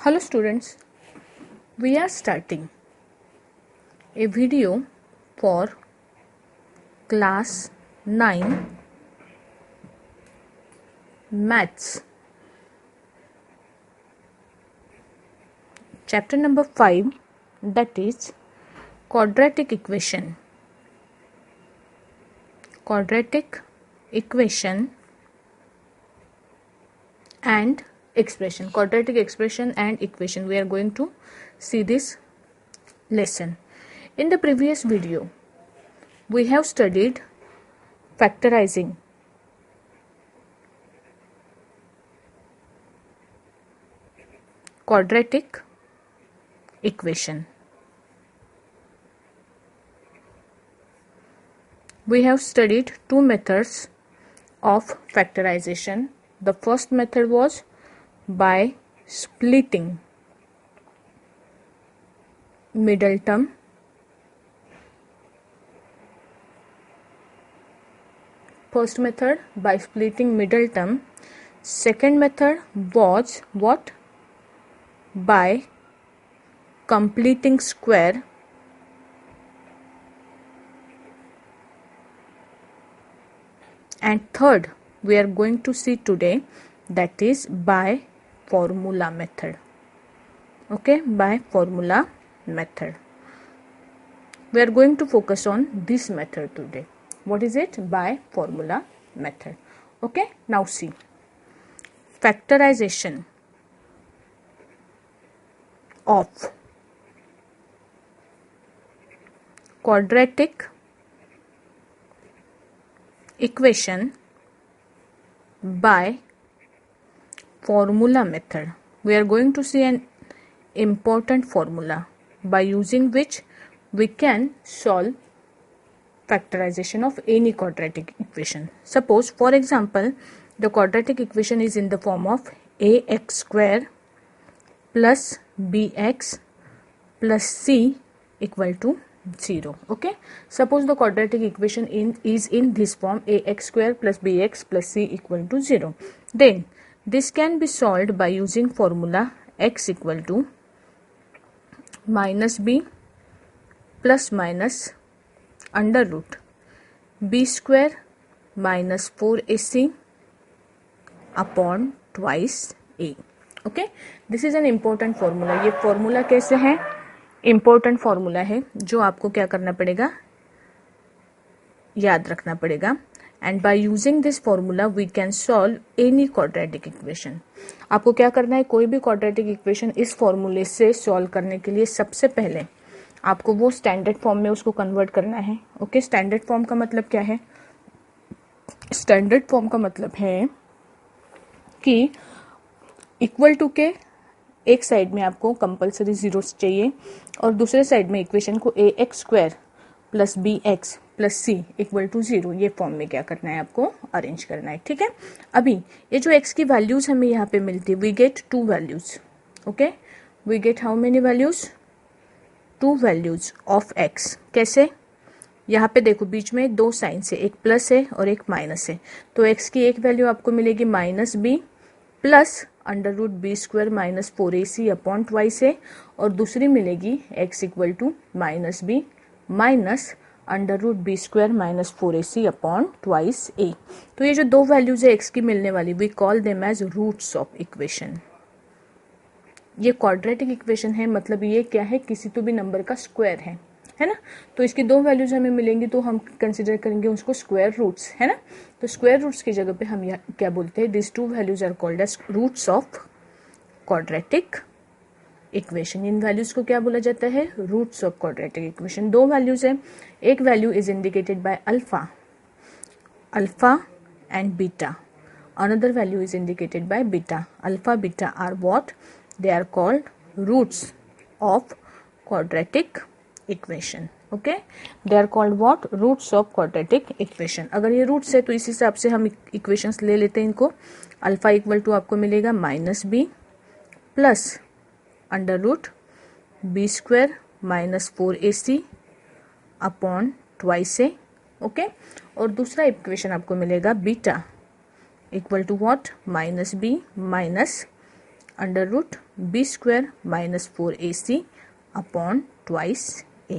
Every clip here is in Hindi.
Hello students, we are starting a video for class 9 maths chapter number 5, that is quadratic equation and expression. Quadratic expression and equation, we are going to see this lesson. In the previous video we have studied factorizing, quadratic equation. We have studied two methods of factorization. The first method was by splitting middle term. First method by splitting middle term. Second method was what? By completing square and third we are going to see today, that is by formula method. Okay, by formula method. We are going to focus on this method today. What is it? By formula method. Okay, now see. Factorization of quadratic equation by formula method. We are going to see an important formula by using which we can solve factorization of any quadratic equation. Suppose, for example, the quadratic equation is in the form of ax square plus bx plus c equal to 0. Okay, suppose the quadratic equation is in this form, ax square plus bx plus c equal to 0. Then this can be solved by using formula x equal to minus b plus minus under root b square minus 4ac upon twice a. Okay, this is an important formula. ये formula कैसे है? Important formula है जो आपको क्या करना पड़ेगा, याद रखना पड़ेगा. And by using this formula we can solve any quadratic equation. आपको क्या करना है, कोई भी quadratic equation इस formula से solve करने के लिए सबसे पहले आपको वो स्टैंडर्ड फॉर्म में उसको कन्वर्ट करना है. ओके, स्टैंडर्ड फॉर्म का मतलब क्या है? स्टैंडर्ड फॉर्म का मतलब है कि इक्वल टू के एक साइड में आपको कंपलसरी जीरोस चाहिए और दूसरे साइड में इक्वेशन को a x square plus b x plus c equal to 0 ये फॉर्म में क्या करना है, आपको अरेंज करना है. ठीक है, अभी ये जो एक्स की वैल्यूज हमें यहाँ पे मिलती है, we get 2 values. Okay, we get how many values? 2 values of x. कैसे? यहाँ पे देखो बीच में दो साइन से, एक प्लस है और एक माइनस है. तो एक्स की एक वैल्यू आपको मिलेगी minus b plus under root b square minus 4ac upon twice a, और दूसरी मिलेगी x equal to minus b minus under root b square minus 4ac upon twice a. तो ये जो दो वैल्यूज है एक्स की मिलने वाली, we call them as roots of equation. ये क्वाड्रेटिक इक्वेशन है, मतलब ये क्या है, किसी तो भी नंबर का स्क्वायर है ना. तो इसकी दो वैल्यूज हमें मिलेंगी तो हम कंसिडर करेंगे उसको स्क्वायर रूट्स, है ना. तो स्क्वायर रूट्स की जगह पे हम क्या बोलते हैं, this 2 values are called as roots of quadratic equation. इन वैल्यूज को क्या बोला जाता है, रूट्स ऑफ क्वाड्रेटिक इक्वेशन. दो वैल्यूज है, एक value is indicated by alpha and beta, another value is indicated by beta. Alpha beta are what? They are called roots of quadratic equation. Okay, they are called what? Roots of quadratic equation. अगर ये roots है तो इस हिसाब से हम equations ले लेते हैं इनको. अल्फा इक्वल टू आपको मिलेगा minus b plus under root b square minus 4ac upon twice a. Okay, और दूसरा इक्वेशन आपको मिलेगा beta equal to what? Minus b minus under root b square minus 4ac upon twice a।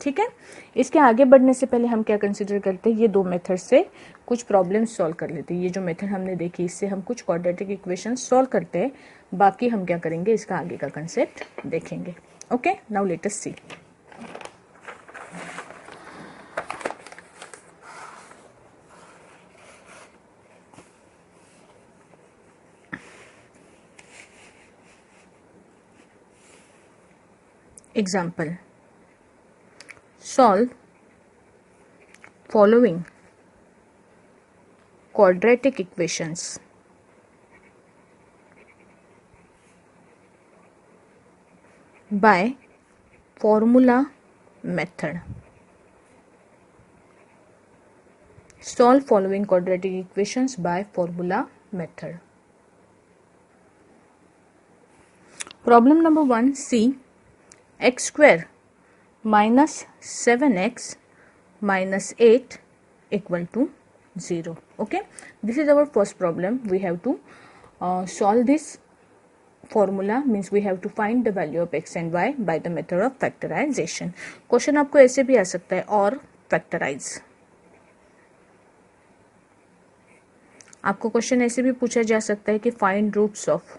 ठीक है, इसके आगे बढ़ने से पहले हम क्या कंसिडर करते हैं, ये दो मेथड से कुछ प्रॉब्लम सॉल्व कर लेते हैं। ये जो मेथड हमने देखी इससे हम कुछ क्वाड्रेटिक इक्वेशन सॉल्व करते हैं, बाकी हम क्या करेंगे इसका आगे का कंसेप्ट देखेंगे। Okay, now let us C. Example, solve following quadratic equations by formula method. Solve following quadratic equations by formula method. Problem number 1, C. X square minus 7x minus 8 equal to 0. Okay, this is our first problem. We have to solve this formula, means we have to find the value of x and y by the method of factorization. Question आपको ऐसे भी आ सकता है, और फैक्टराइज। आपको क्वेश्चन ऐसे भी पूछा जा सकता है कि find roots of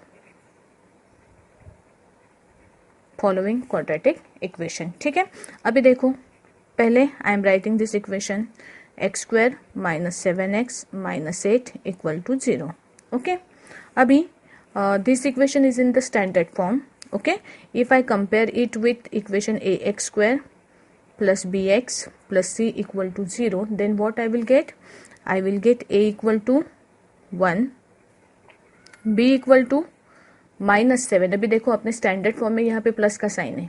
following quadratic equation. ठीक है, अभी देखो, पहले I am writing this equation x square minus 7x minus 8 equal to 0। Okay, अभी this equation is in the standard form. Okay, if I compare it with equation ax square plus bx plus c equal to 0, then what I will get? I will get a equal to 1, b equal to minus 7. अभी देखो अपने स्टैंडर्ड फॉर्म में यहाँ पे प्लस का साइन है,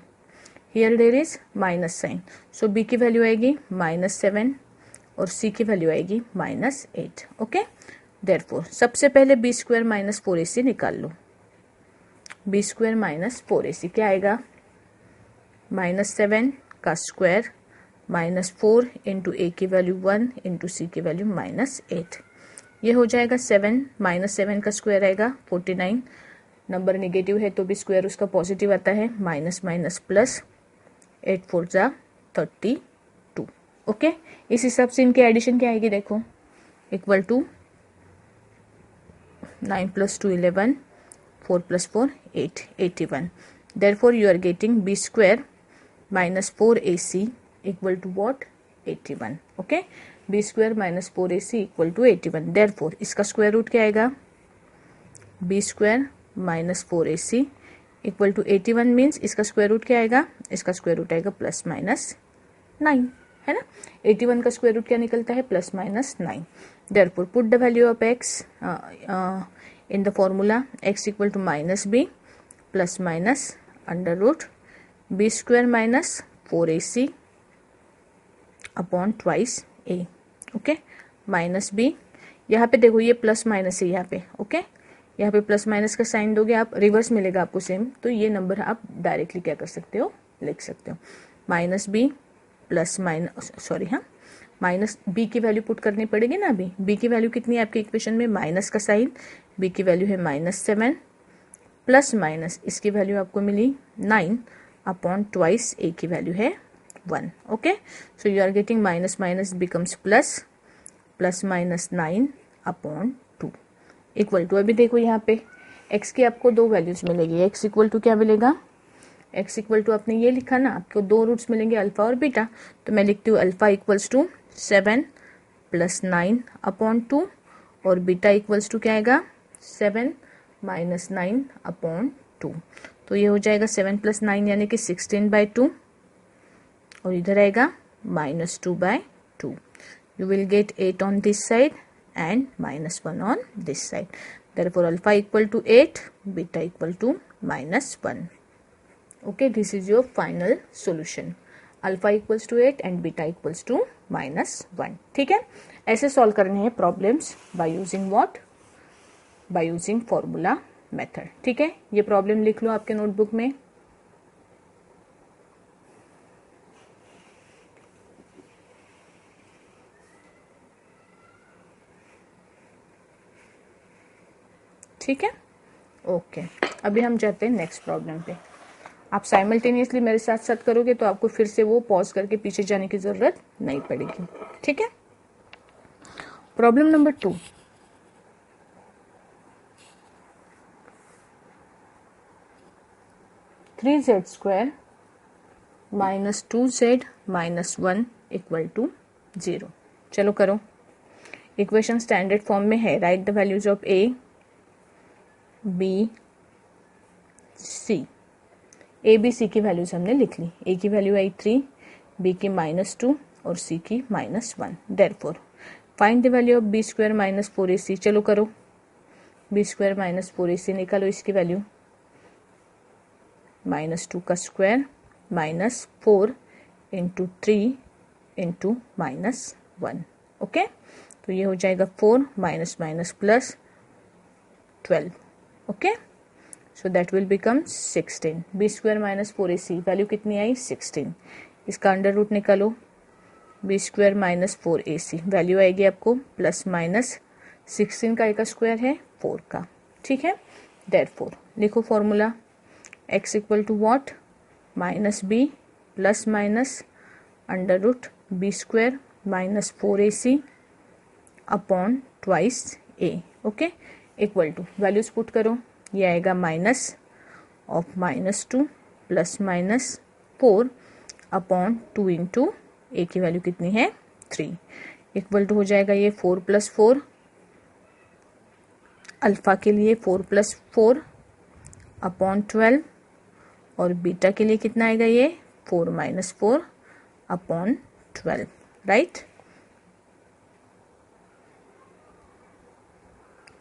here there is minus sign, so b की वैल्यू आएगी -7 और c की वैल्यू आएगी -8। ओके, देयरफॉर सबसे पहले बी स्क्वायर माइनस 4ac निकाल लो। बी स्क्वायर माइनस 4ac क्या आएगा, -7 का स्क्वायर -4 इंटू ए की वैल्यू 1 इंटू सी की वैल्यू -8। ये हो जाएगा 7 -7 का स्क्वायर आएगा 49। नंबर नेगेटिव है तो भी स्क्वायर उसका पॉजिटिव आता है, माइनस माइनस प्लस, 8 4 जा 32। ओके, इस हिसाब से इनकी एडिशन क्या आएगी देखो, equal to 9 plus 2 11, 4 plus 4 8, 81. Therefore you are getting b square minus 4ac equal to what, 81. Okay, b square minus 4ac equal to 81. Therefore इसका स्क्वायर रूट क्या आएगा, b square minus 4ac equal to 81 means इसका स्क्वायर रूट क्या आएगा, इसका स्क्वायर रूट आएगा प्लस माइनस 9, है ना। 81 का स्क्वायर रूट क्या निकलता है, plus minus 9। Therefore put the value of x in the formula, x equal to minus b plus minus under root b square minus 4ac upon twice a। Okay, minus b, यहाँ पे देखो ये प्लस माइनस है यहाँ पे। ओके, यहाँ पे प्लस माइनस का साइन दोगे आप, रिवर्स मिलेगा आपको सेम, तो ये नंबर आप डायरेक्टली क्या कर सकते हो, लिख सकते हो minus b plus minus, sorry हाँ, माइनस बी की वैल्यू पुट करनी पड़ेगी ना। अभी बी की वैल्यू कितनी है आपकी इक्वेशन में, माइनस का साइन, बी की वैल्यू है -7 प्लस माइनस इसकी वैल्यू आपको मिली 9 अपॉन ट्वाइस ए की वैल्यू है 1। Okay, so you are getting minus minus becomes plus, plus minus 9 upon 2 equal to, अभी देखो यहाँ पे एक्स की आपको दो वैल्यूज मिलेगी, एक्स इक्वल टू क्या मिलेगा, एक्स इक्वल टू आपने ये लिखा ना, आपको दो रूट्स मिलेंगे अल्फा और बीटा, तो मैं लिखती हूँ alpha equals to 7 plus 9 upon 2 और बीटा इक्वल्स टू क्या आएगा, 7 माइनस 9 अपॉन 2। तो ये हो जाएगा 7 प्लस 9 यानी कि 16/2 और इधर आएगा -2/2। You will get 8 on this side and -1 on this side. Therefore alpha equal to 8, beta equal to -1। Okay, this is your final solution. Alpha equals to 8 and beta equals to -1. ठीक है, ऐसे सॉल्व करने हैं problems by using what, by using formula method. ठीक है, ये प्रॉब्लम लिख लो आपके नोटबुक में। ठीक है, ओके। अभी हम जाते हैं नेक्स्ट प्रॉब्लम पे। आप साइमल्टेनियसली मेरे साथ साथ करोगे तो आपको फिर से वो पॉज करके पीछे जाने की जरूरत नहीं पड़ेगी। ठीक है, प्रॉब्लम नंबर 2। (3z² - 2z - 1 = 0। चलो करो। इक्वेशन स्टैंडर्ड फॉर्म में है। Right the values of a, b, c। a b c की वैल्यूज हमने लिख ली। a की वैल्यू आई 3, b की -2 और c की -1। Therefore find the value of b² - 4ac। चलो करो। b² - 4ac निकालो इसकी वैल्यू। -2 का स्क्वायर -4 × 3 × -1। ओके, तो ये हो जाएगा 4 - +12। Okay, so that will become 16। b² - 4ac value कितनी आई? 16। इसका अंडर रूट निकालो। b² - 4ac वैल्यू आएगी आपको ±16 का एक स्क्वायर है 4 का। ठीक है, देयरफॉर लिखो formula. x = what? -b ± under root b² - 4ac upon twice a। Okay, equal to values put करो। ये आएगा -(-2 ± 4 अपॉन 2 × a की वैल्यू कितनी है? 3 इक्वल टू हो जाएगा ये 4 + 4 अल्फा के लिए 4 + 4 अपॉन 12 और बीटा के लिए कितना आएगा? ये 4 - 4 अपॉन 12। राइट,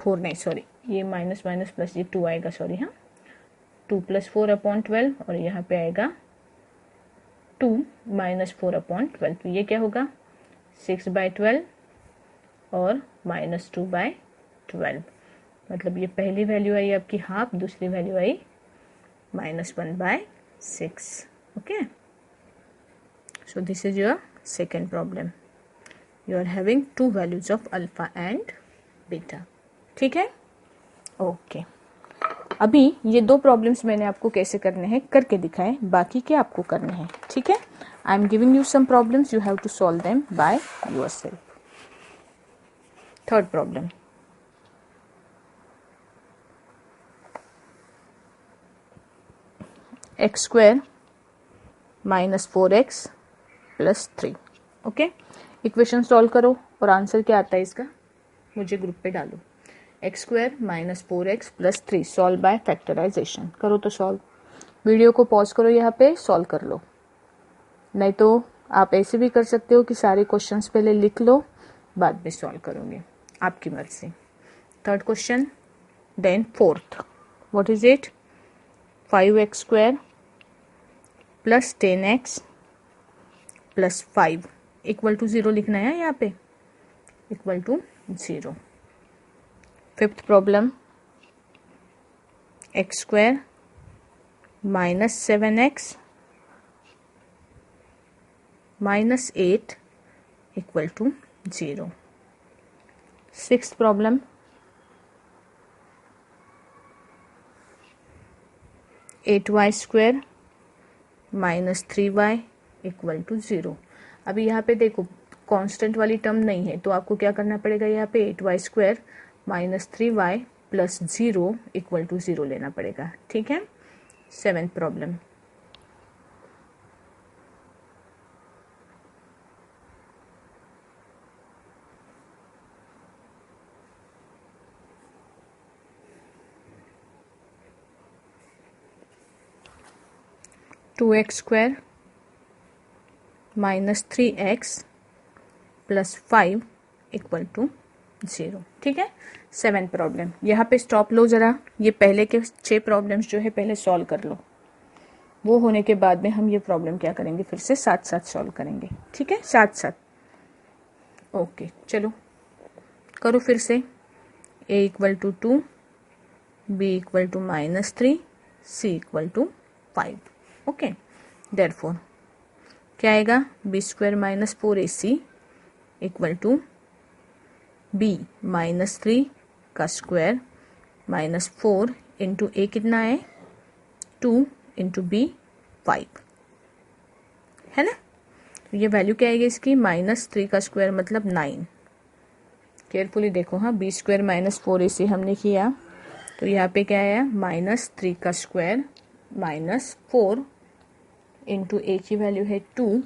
4 नहीं, सॉरी, ये माइनस प्लस ये 2 आएगा। सॉरी, हाँ, 2 + 4 अपॉन 12 और यहाँ पे आएगा 2 - 4 अपॉन 12। तो ये क्या होगा? 6/12 और -2/12। मतलब ये पहली वैल्यू आई आपकी हाफ, दूसरी value I -1/6। Okay, so this is your second problem. You are having 2 values of alpha and beta. ठीक है, ओके। अभी ये 2 प्रॉब्लम्स मैंने आपको कैसे करने हैं करके दिखाए, बाकी के आपको करने हैं। ठीक है, I am giving you some problems, you have to solve them by yourself. Third problem, x² - 4x + 3। Okay, equation solve करो और आंसर क्या आता है इसका मुझे ग्रुप पे डालो। x² - 4x + 3 solve by factorization. करो तो सॉल्व। वीडियो को पॉज करो, यहाँ पे सॉल्व कर लो। नहीं तो आप ऐसे भी कर सकते हो कि सारे क्वेश्चंस पहले लिख लो, बाद में सॉल्व करोगे, आपकी मर्जी। Third question, then fourth, what is it? 5x² + 10x + 5 = 0 लिखना है यहाँ पे, = 0। Fifth problem, x² - 7x - 8 = 0। Sixth problem, 8y² - 3y = 0। अभी यहाँ पे देखो कांस्टेंट वाली टर्म नहीं है, तो आपको क्या करना पड़ेगा? यहाँ पे 8y² - 3y + 0 = 0 लेना पड़ेगा। ठीक है, सेवेंथ प्रॉब्लम, (2x² - 3x + 5 = 0। ठीक है, सेवेंथ प्रॉब्लम। यहाँ पे स्टॉप लो जरा, ये पहले के 6 प्रॉब्लम्स जो है पहले सॉल्व कर लो, वो होने के बाद में हम ये प्रॉब्लम क्या करेंगे, फिर से साथ साथ सॉल्व करेंगे। ठीक है, साथ साथ। ओके, चलो करो फिर से। a = 2, b = -3, c = 5। Okay, therefore क्या आएगा? b² - 4ac = b - 3 का स्क्वायर -4 इंटू ए कितना है 2 इंटू बी 5 है ना। तो ये वैल्यू क्या आएगी इसकी -3 का स्क्वायर मतलब 9। केयरफुली देखो, हाँ b² - 4ac हमने किया तो यहाँ पे क्या आया -3 का स्क्वायर -4 इंटू ए की वैल्यू है 2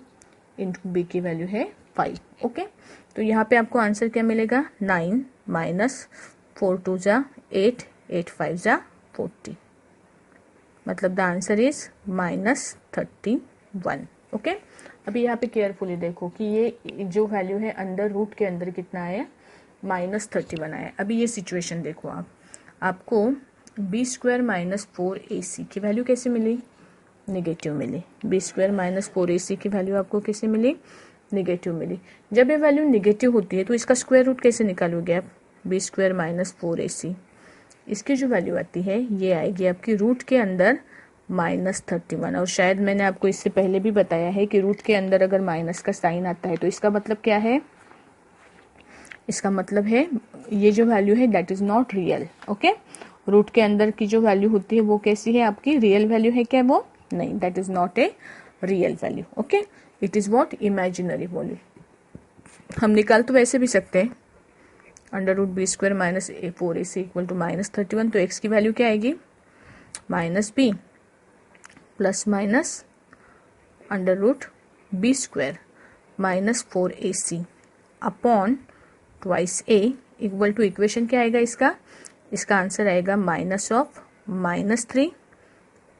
इंटू बी की वैल्यू है 5। ओके, तो यहाँ पे आपको आंसर क्या मिलेगा 9 -4 2 जा 8 8 5 जा 40 मतलब द आंसर इज -31। ओके, अभी यहाँ पे केयरफुली देखो कि ये जो वैल्यू है अंडर रूट के अंदर कितना है -31 आया। अभी ये सिचुएशन देखो आपको b² - 4ac की वैल्यू कैसे मिली नेगेटिव मिली। b² - 4ac की वैल्यू आपको कैसे मिली नेगेटिव मिली। जब ये वैल्यू नेगेटिव होती है तो इसका स्क्वायर रूट कैसे निकालोगे आप b² - 4ac। इसकी जो वैल्यू आती है ये आएगी आपकी रूट के अंदर -31। और शायद मैंने आपको इससे पहले भी बताया है कि रूट के अंदर अगर माइनस का साइन आता है तो इसका मतलब क्या है, इसका मतलब है ये जो वैल्यू है that is not real. Okay, root के अंदर की जो वैल्यू होती है वो कैसी है आपकी रियल वैल्यू है क्या वो नहीं, that is not a real value. Okay, it is what imaginary value. हम निकाल तो वैसे भी सकते हैं √b² - 4ac इक्वल टू -31। तो x की वैल्यू क्या आएगी -b plus minus √b² - 4ac upon twice a equal to equation क्या आएगा इसका आंसर आएगा -3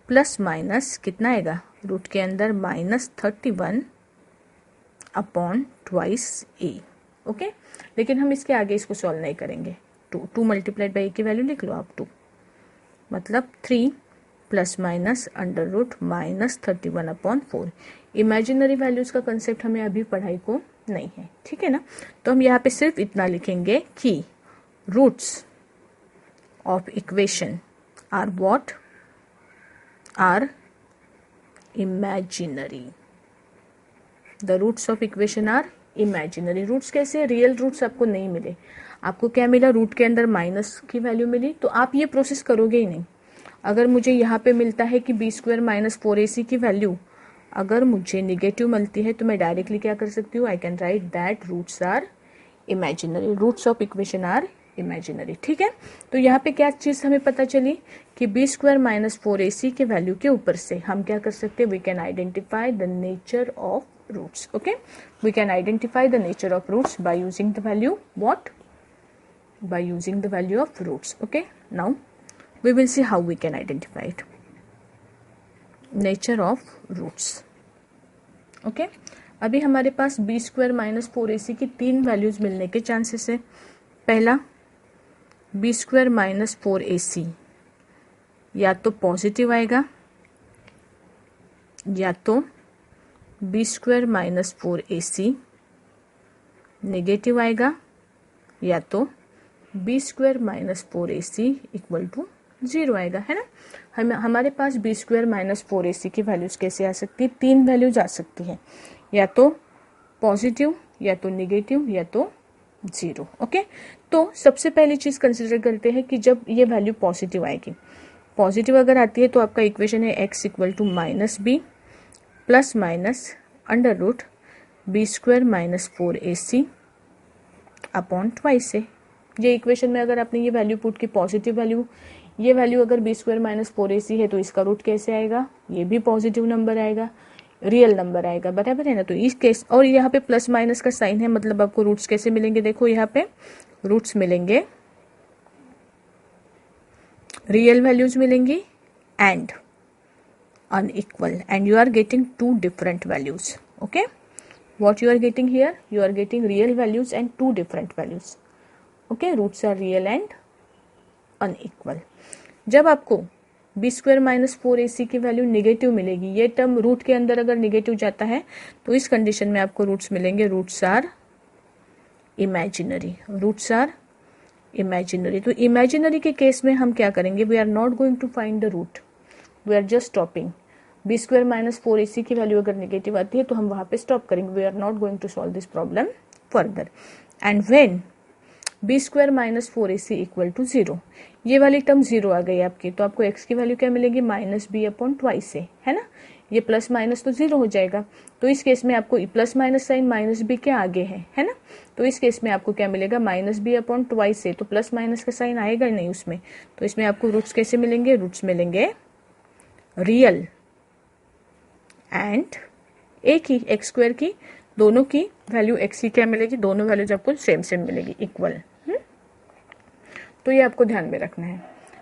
प्लस माइनस कितना आएगा रूट के अंदर -31 अपॉन ट्वाइस a। ओके, लेकिन हम इसके आगे इसको सॉल्व नहीं करेंगे। 2 मल्टीप्लाइड बाई a की वैल्यू लिख लो आप 2 मतलब 3 plus minus √-31 upon 4। Imaginary values का कंसेप्ट हमें अभी पढ़ाई को नहीं है, ठीक है ना। तो हम यहाँ पे सिर्फ इतना लिखेंगे कि roots of equation are what are imaginary. The roots of equation are imaginary. Roots कैसे, रियल रूट्स आपको नहीं मिले। आपको क्या मिला रूट के अंदर माइनस की वैल्यू मिली तो आप ये प्रोसेस करोगे ही नहीं। अगर मुझे यहाँ पे मिलता है कि b² - 4ac की वैल्यू अगर मुझे निगेटिव मिलती है तो मैं डायरेक्टली क्या कर सकती हूँ, I can write that roots are imaginary, roots of equation are imaginary. ठीक है, तो यहाँ पे क्या चीज हमें पता चली कि b² - 4ac के वैल्यू के ऊपर से हम क्या कर सकते हैं, we can identify the nature of roots. Okay, we can identify the nature of roots by using the value what, by using the value of roots. Okay, now we will see how we can identify it. Nature of roots. Okay, अभी हमारे पास b² - 4ac की 3 वैल्यूज मिलने के चांसेस है। पहला b² - 4ac या तो पॉजिटिव आएगा या तो b² - 4ac नेगेटिव आएगा या तो b² - 4ac इक्वल टू 0 आएगा, है ना। हमारे पास b² - 4ac की वैल्यूज कैसे आ सकती है, 3 वैल्यूज आ सकती है, या तो पॉजिटिव या तो निगेटिव या तो 0। ओके, तो सबसे पहली चीज कंसिडर करते हैं कि जब ये वैल्यू पॉजिटिव आएगी, पॉजिटिव अगर आती है तो आपका इक्वेशन है x equal to -b plus minus √b² - 4ac upon twice a। ये इक्वेशन में अगर आपने ये वैल्यू पुट की पॉजिटिव वैल्यू, ये वैल्यू अगर b² - 4ac है तो इसका रूट कैसे आएगा, ये भी पॉजिटिव नंबर आएगा, रियल नंबर आएगा, बराबर है ना। तो इस केस और यहाँ पे प्लस माइनस का साइन है, मतलब आपको रूट्स कैसे मिलेंगे, देखो यहाँ पे रूट्स मिलेंगे, रियल वैल्यूज मिलेंगी and unequal, and you are getting 2 different values. Okay, what you are getting here, you are getting real values and 2 different values. Okay, roots are real and unequal. जब आपको b² - 4ac की वैल्यू नेगेटिव मिलेगी, ये टर्म रूट के अंदर अगर नेगेटिव जाता है तो इस कंडीशन में आपको रूट्स मिलेंगे, roots are imaginary, roots are imaginary. तो इमेजिनरी के केस में हम क्या करेंगे, we are not going to find the root, we are just stopping. b² - 4ac की वैल्यू अगर नेगेटिव आती है तो हम वहां पे स्टॉप करेंगे, we are not going to solve this problem further. And when b square minus 4ac equal to 0। ये वाली टर्म 0 आ गई आपकी, तो आपको x की वैल्यू क्या मिलेगी, माइनस बी अपॉन ट्वाइस ए, है ना। ये प्लस माइनस तो 0 हो जाएगा, तो इस केस में आपको plus minus sign minus b के आगे है ना। तो इस केस में आपको क्या मिलेगा, minus B upon twice a, तो प्लस माइनस का साइन आएगा नहीं उसमें, तो इसमें आपको रूट्स कैसे मिलेंगे, रूट्स मिलेंगे रियल एंड एक ही एक्स स्क्वायर की, दोनों की वैल्यू एक्स की क्या मिलेगी, दोनों वैल्यूज आपको सेम सेम मिलेगी, इक्वल। तो ये आपको ध्यान में रखना है।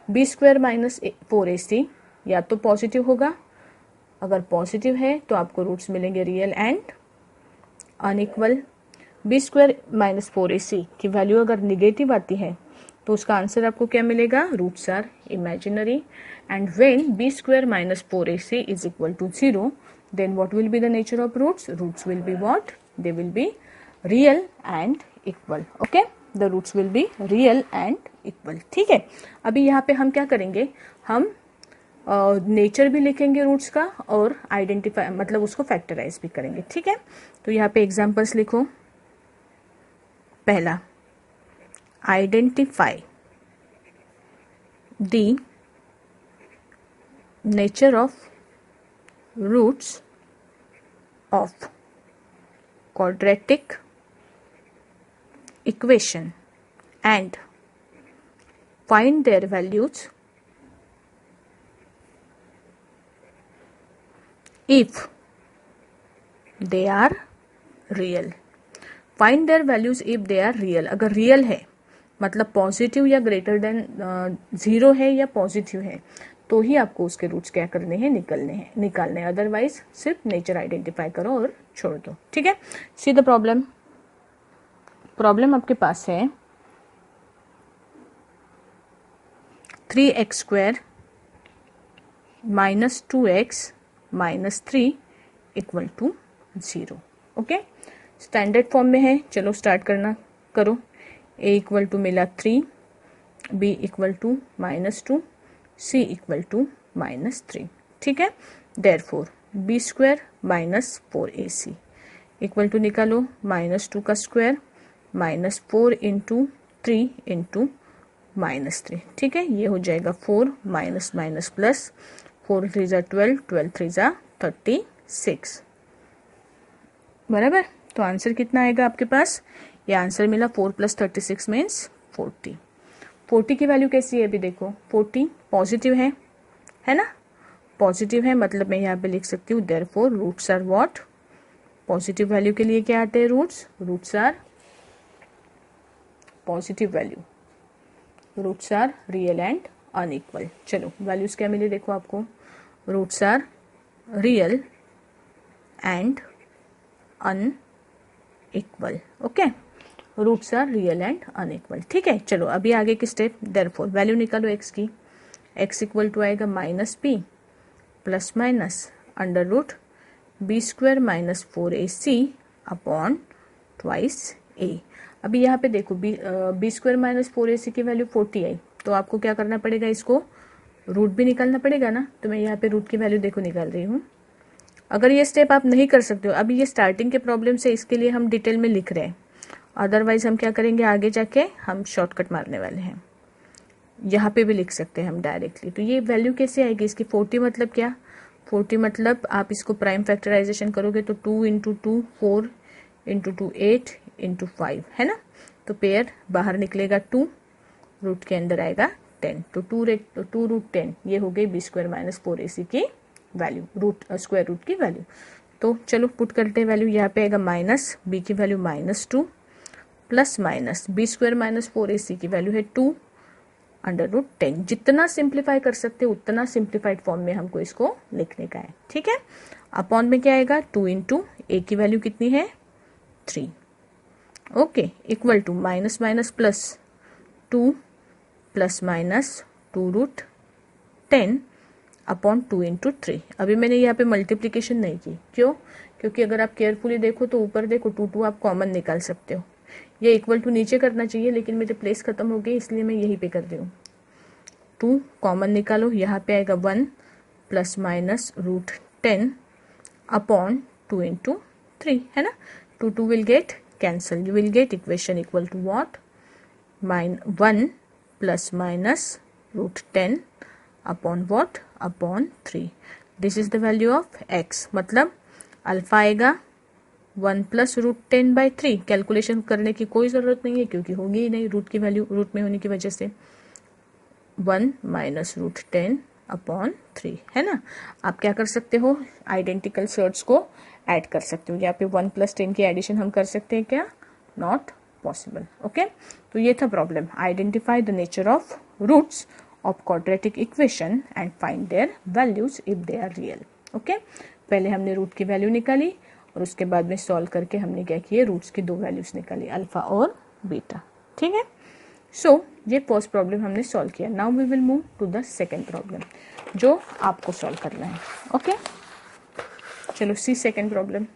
बी स्क्वायर माइनस 4ac या तो पॉजिटिव होगा, अगर पॉजिटिव है तो आपको रूट्स मिलेंगे real and unequal. B square minus 4ac की वैल्यू अगर निगेटिव आती है तो उसका आंसर आपको क्या मिलेगा, roots are imaginary. And when b square minus 4ac is equal to 0, then what will be the nature of roots? Roots will be what? They will be real and equal. Okay, the roots will be real and equal. ठीक है, अभी यहाँ पे हम क्या करेंगे, हम नेचर भी लिखेंगे रूट्स का और आइडेंटिफाई मतलब उसको फैक्टराइज भी करेंगे। ठीक है, तो यहाँ पे एग्जांपल्स लिखो। पहला, identify the nature of roots of quadratic equation and find their values if they are real. Find their values if they are real. अगर रियल है मतलब पॉजिटिव या ग्रेटर देन 0 है या पॉजिटिव है तो ही आपको उसके रूट्स क्या करने हैं, निकालने हैं, अदरवाइज सिर्फ नेचर आइडेंटिफाई करो और छोड़ दो। ठीक है, सी द प्रॉब्लम आपके पास है 3x square minus 2x minus 3 equal to 0। Okay, standard form में है, चलो स्टार्ट करो। a इक्वल टू मिला 3, b equal to minus 2, c equal to minus 3। ठीक है, therefore b square minus 4ac equal to निकालो माइनस 2 का square minus 4 into 3 into minus 3। ठीक है, ये हो जाएगा 4 माइनस माइनस प्लस, 4 3 जा 12, 12 3 जा 36 बराबर। तो आंसर कितना आएगा आपके पास, ये आंसर मिला 4 प्लस 36 मीन्स 40। 40 की वैल्यू कैसी है, अभी देखो 40 पॉजिटिव है ना, पॉजिटिव है मतलब मैं यहाँ पे लिख सकती हूँ therefore roots are what, positive value के लिए क्या आते हैं roots are positive value, roots are real and unequal. चलो वैल्यूज क्या मिली देखो आपको, roots are real and unequal. Okay, roots are real and unequal. ठीक है, चलो अभी आगे की स्टेप, देयरफॉर वैल्यू निकालो x की, x इक्वल टू आएगा minus b plus minus under root b square minus 4ac upon twice a। अभी यहाँ पे देखो बी स्क्वायर माइनस 4ac की वैल्यू 40 आई, तो आपको क्या करना पड़ेगा, इसको रूट भी निकालना पड़ेगा ना। तो मैं यहाँ पे रूट की वैल्यू देखो निकाल रही हूँ। अगर ये स्टेप आप नहीं कर सकते हो, अभी ये स्टार्टिंग के प्रॉब्लम से, इसके लिए हम डिटेल में लिख रहे हैं, अदरवाइज हम क्या करेंगे, आगे जाके हम शॉर्टकट मारने वाले हैं। यहाँ पे भी लिख सकते हैं हम डायरेक्टली। तो ये वैल्यू कैसे आएगी इसकी, 40 मतलब क्या, 40 मतलब आप इसको प्राइम फैक्टराइजेशन करोगे तो 2 इंटू 2 4 इंटू 2 8 इंटू 5 है ना। तो पेयर बाहर निकलेगा 2, रूट के अंदर आएगा 10, तो 2 रूट 10 ये हो गई बी स्क्वायर माइनस 4ac की वैल्यू, रूट स्क्वायर रूट की वैल्यू। तो चलो पुट करते हैं वैल्यू, यहाँ पे आएगा माइनस बी की value minus 2 plus minus b square minus 4ac की वैल्यू है 2 अंडर रूट 10। जितना सिंप्लीफाई कर सकते हैं उतना सिंप्लीफाइड फॉर्म में हमको इसको लिखने का है। ठीक है, अपॉन में क्या आएगा 2 इंटू ए की वैल्यू कितनी है 3, okay, equal to minus minus plus 2 plus minus 2 root 10 upon 2 into 3। अभी मैंने यहाँ पे मल्टीप्लीकेशन नहीं की, क्यों, क्योंकि अगर आप केयरफुली देखो तो ऊपर देखो 2 आप कॉमन निकाल सकते हो, ये इक्वल टू नीचे करना चाहिए लेकिन मेरे प्लेस खत्म हो गई इसलिए मैं यहीं पे कर रही हूँ। 2 कॉमन निकालो, यहाँ पे आएगा 1 plus minus root 10 upon 2 into 3 है ना। 2 will get cancel, you will get equation equal to what 1 plus minus √10 upon what upon 3। This is the value of x। मतलब अल्फा आएगा 1 प्लस √10/3। कैलकुलेशन करने की कोई ज़रूरत नहीं है क्योंकि होगी ही नहीं, रूट की वैल्यू रूट में होने की वजह से। 1 माइनस √10 अपॉन 3 है ना। आप क्या कर सकते हो, आइडेंटिकल शर्ट्स को ऐड कर सकते हो। यहाँ पे 1 + 10 की एडिशन हम कर सकते हैं क्या? Not possible. ओके, तो ये था problem. Identify the nature of roots of quadratic equation and find their values if they are real. Okay, पहले हमने रूट की वैल्यू निकाली और उसके बाद में सॉल्व करके हमने क्या किया, रूट्स की दो वैल्यूज निकाली, अल्फा और बीटा। ठीक है, सो ये फर्स्ट प्रॉब्लम हमने सॉल्व किया। Now we will move to the second problem जो आपको सॉल्व करना है। ओके, चलो सी second problem.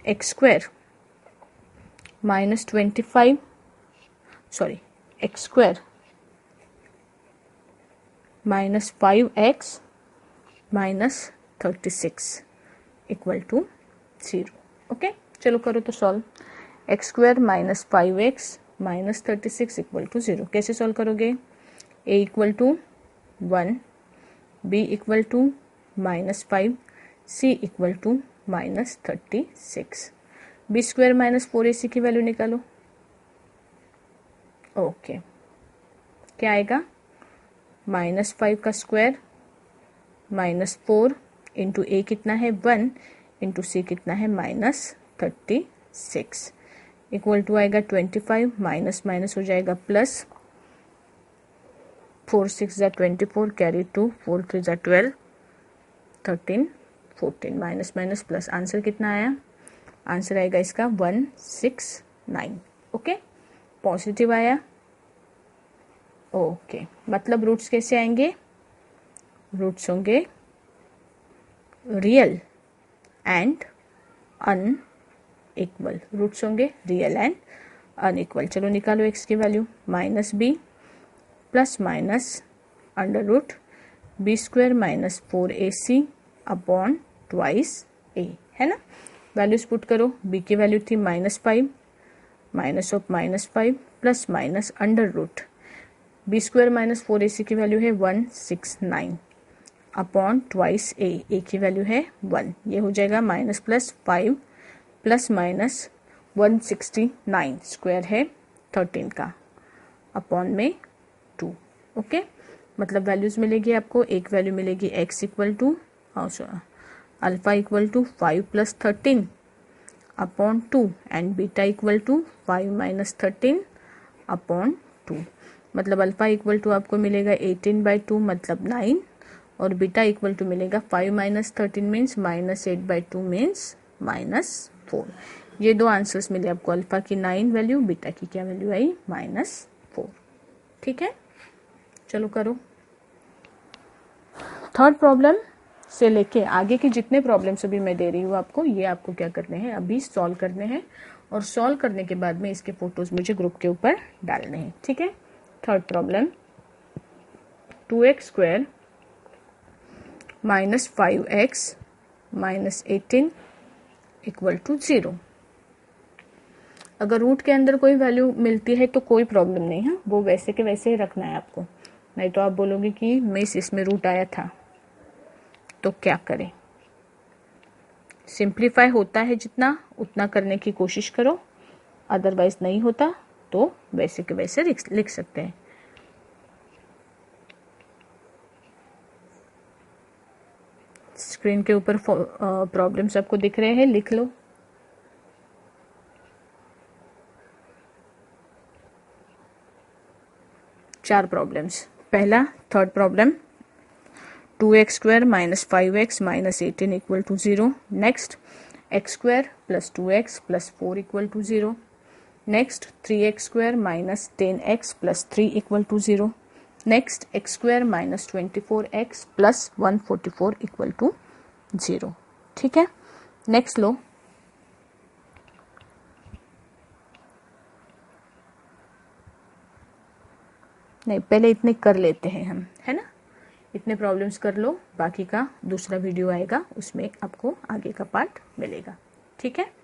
x² -25 x² -5x -36 = 0। Okay, चलो करो तो सॉल्व। x² -5x -36 = 0 कैसे सॉल्व करोगे? a = 1, b = -5, c = -36। b² -4ac की वैल्यू निकालो। ओके, क्या आएगा? -5 का स्क्वायर -4 इंटू a कितना है 1 इंटू c कितना है -36 = आएगा 25, माइनस माइनस हो जाएगा plus, 4 6 = 24, carry 2, 4 3 = 12, 13 14, minus minus plus. Answer कितना आया? आंसर आएगा इसका 169। ओके, पॉजिटिव आया। ओके, मतलब रूट्स कैसे आएंगे? रूट्स होंगे रियल एंड अनइक्वल। रूट्स होंगे रियल एंड अनइक्वल। चलो निकालो x की value. -b plus minus √ b² -4ac upon twice a है ना। वैल्यूज पुट करो। b की वैल्यू थी -5, -5 प्लस माइनस √ b² -4ac की वैल्यू है 169 अपॉन ट्वाइस a की वैल्यू है 1। ये हो जाएगा -+5 प्लस माइनस 169 स्क्वायर है 13 का अपॉन में 2। ओके, मतलब वैल्यूज मिलेगी आपको। एक वैल्यू मिलेगी x = alpha = 5 + 13 upon 2 and beta = 5 - 13 upon 2। मतलब अल्फा = आपको मिलेगा 18/2 मतलब 9 और बीटा = मिलेगा 5 - 13 मीन्स -8/2 मीन्स -4। ये दो आंसर्स मिले आपको, अल्फा की 9 वैल्यू, बीटा की क्या वैल्यू आई -4। ठीक है, चलो करो। थर्ड प्रॉब्लम से लेके आगे के जितने प्रॉब्लम्स अभी मैं दे रही हूँ आपको, ये आपको क्या करने हैं, अभी सॉल्व करने हैं और सॉल्व करने के बाद में इसके फोटोज मुझे ग्रुप के ऊपर डालने हैं। ठीक है, थर्ड प्रॉब्लम 2x² -5x -18 = 0। अगर रूट के अंदर कोई वैल्यू मिलती है तो कोई प्रॉब्लम नहीं है, वो वैसे के वैसे ही रखना है आपको। नहीं तो आप बोलोगे कि मिस इसमें रूट आया था, तो क्या करें? सिंप्लीफाई होता है जितना उतना करने की कोशिश करो, अदरवाइज नहीं होता तो वैसे के वैसे लिख सकते हैं। स्क्रीन के ऊपर प्रॉब्लम्स आपको दिख रहे हैं, लिख लो। चार प्रॉब्लम्स। पहला third problem 2x² -5x -18 = 0। Next x² + 2x + 4 = 0। Next 3x² -10x + 3 = 0। Next x² -24x + 144 = 0। ठीक है, नेक्स्ट लो। नहीं, पहले इतने कर लेते हैं हम, है ना। इतने प्रॉब्लम्स कर लो, बाकी का दूसरा वीडियो आएगा उसमें आपको आगे का पार्ट मिलेगा। ठीक है।